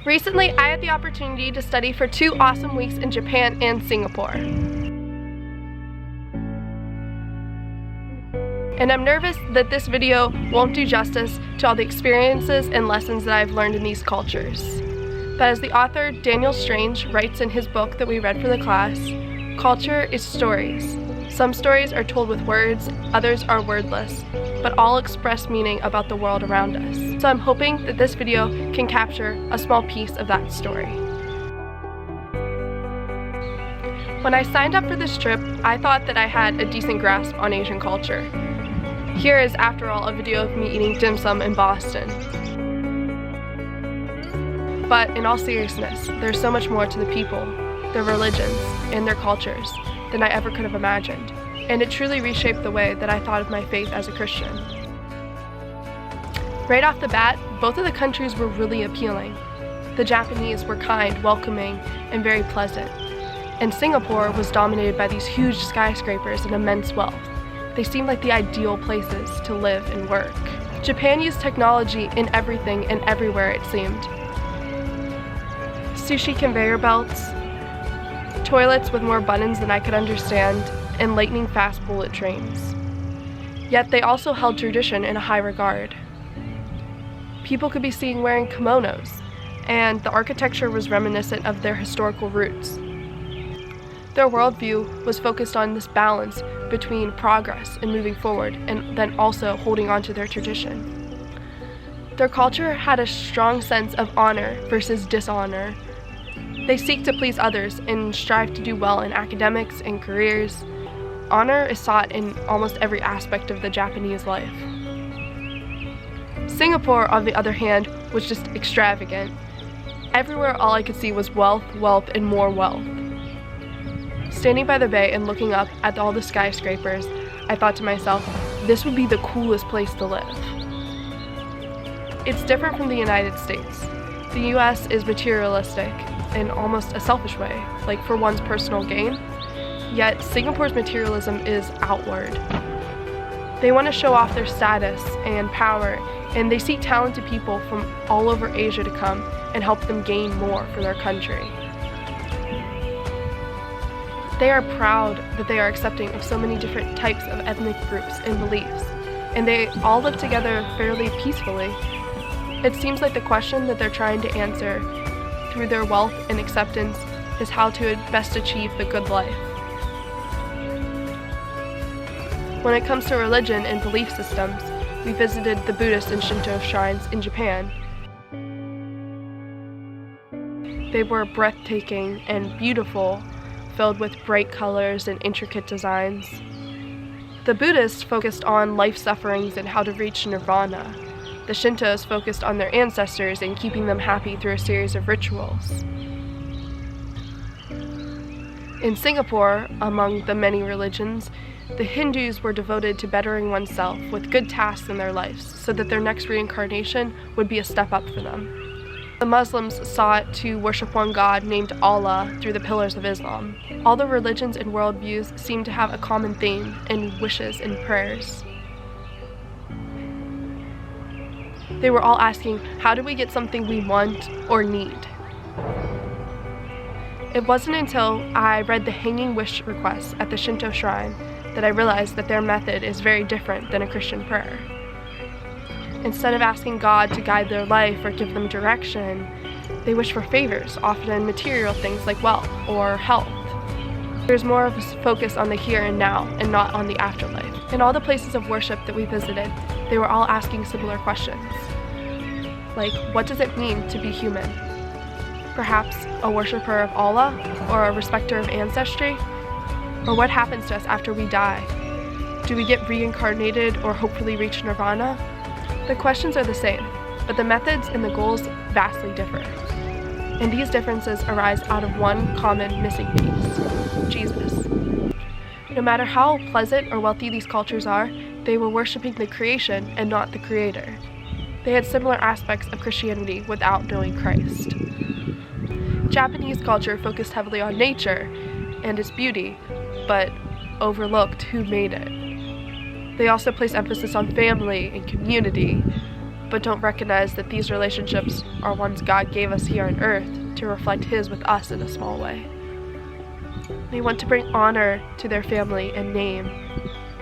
Recently, I had the opportunity to study for 2 awesome weeks in Japan and Singapore. And I'm nervous that this video won't do justice to all the experiences and lessons that I've learned in these cultures. But as the author Daniel Strange writes in his book that we read for the class, culture is stories. Some stories are told with words, others are wordless, but all express meaning about the world around us. So I'm hoping that this video can capture a small piece of that story. When I signed up for this trip, I thought that I had a decent grasp on Asian culture. Here is, after all, a video of me eating dim sum in Boston. But in all seriousness, there's so much more to the people, their religions, and their cultures than I ever could have imagined, and it truly reshaped the way that I thought of my faith as a Christian. Right off the bat, both of the countries were really appealing. The Japanese were kind, welcoming, and very pleasant, and Singapore was dominated by these huge skyscrapers and immense wealth. They seemed like the ideal places to live and work. Japan used technology in everything and everywhere, it seemed. Sushi conveyor belts, toilets with more buttons than I could understand, and lightning fast bullet trains. Yet they also held tradition in a high regard. People could be seen wearing kimonos, and the architecture was reminiscent of their historical roots. Their worldview was focused on this balance between progress and moving forward, and then also holding on to their tradition. Their culture had a strong sense of honor versus dishonor. They seek to please others and strive to do well in academics and careers. Honor is sought in almost every aspect of the Japanese life. Singapore, on the other hand, was just extravagant. Everywhere all I could see was wealth, wealth, and more wealth. Standing by the bay and looking up at all the skyscrapers, I thought to myself, this would be the coolest place to live. It's different from the United States. The US is materialistic in almost a selfish way, like for one's personal gain. Yet Singapore's materialism is outward. They want to show off their status and power, and they seek talented people from all over Asia to come and help them gain more for their country. They are proud that they are accepting of so many different types of ethnic groups and beliefs, and they all live together fairly peacefully. It seems like the question that they're trying to answer through their wealth and acceptance is how to best achieve the good life. When it comes to religion and belief systems, we visited the Buddhist and Shinto shrines in Japan. They were breathtaking and beautiful, filled with bright colors and intricate designs. The Buddhists focused on life sufferings and how to reach nirvana. The Shintos focused on their ancestors and keeping them happy through a series of rituals. In Singapore, among the many religions, the Hindus were devoted to bettering oneself with good tasks in their lives so that their next reincarnation would be a step up for them. The Muslims sought to worship one God named Allah through the pillars of Islam. All the religions and worldviews seem to have a common theme in wishes and prayers. They were all asking, how do we get something we want or need? It wasn't until I read the hanging wish requests at the Shinto shrine that I realized that their method is very different than a Christian prayer. Instead of asking God to guide their life or give them direction, they wish for favors, often material things like wealth or health. There's more of a focus on the here and now and not on the afterlife. In all the places of worship that we visited, they were all asking similar questions. Like, what does it mean to be human? Perhaps a worshiper of Allah or a respecter of ancestry? Or what happens to us after we die? Do we get reincarnated or hopefully reach nirvana? The questions are the same, but the methods and the goals vastly differ. And these differences arise out of one common missing piece: Jesus. No matter how pleasant or wealthy these cultures are, they were worshiping the creation and not the creator. They had similar aspects of Christianity without knowing Christ. Japanese culture focused heavily on nature and its beauty, but overlooked who made it. They also placed emphasis on family and community, but don't recognize that these relationships are ones God gave us here on earth to reflect His with us in a small way. They want to bring honor to their family and name,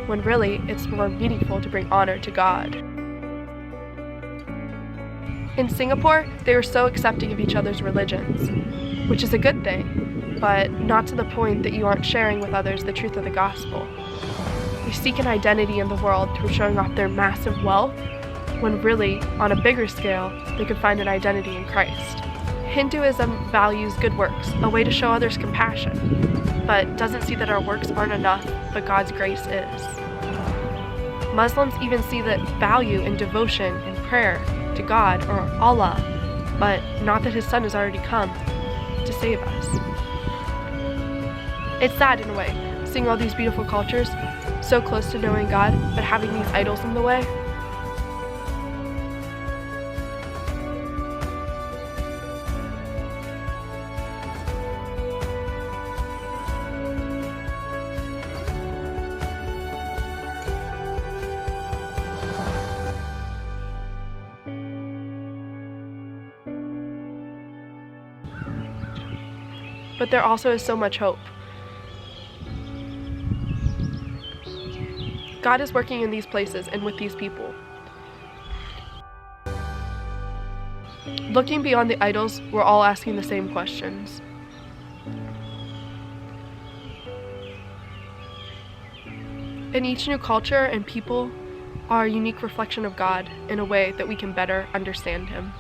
when really it's more meaningful to bring honor to God. In Singapore, they are so accepting of each other's religions, which is a good thing, but not to the point that you aren't sharing with others the truth of the gospel. They seek an identity in the world through showing off their massive wealth, when really, on a bigger scale, they could find an identity in Christ. Hinduism values good works, a way to show others compassion, but doesn't see that our works aren't enough, but God's grace is. Muslims even see that value in devotion and prayer to God or Allah, but not that His Son has already come to save us. It's sad in a way, seeing all these beautiful cultures, so close to knowing God, but having these idols in the way. But there also is so much hope. God is working in these places and with these people. Looking beyond the idols, we're all asking the same questions. And each new culture and people are a unique reflection of God in a way that we can better understand Him.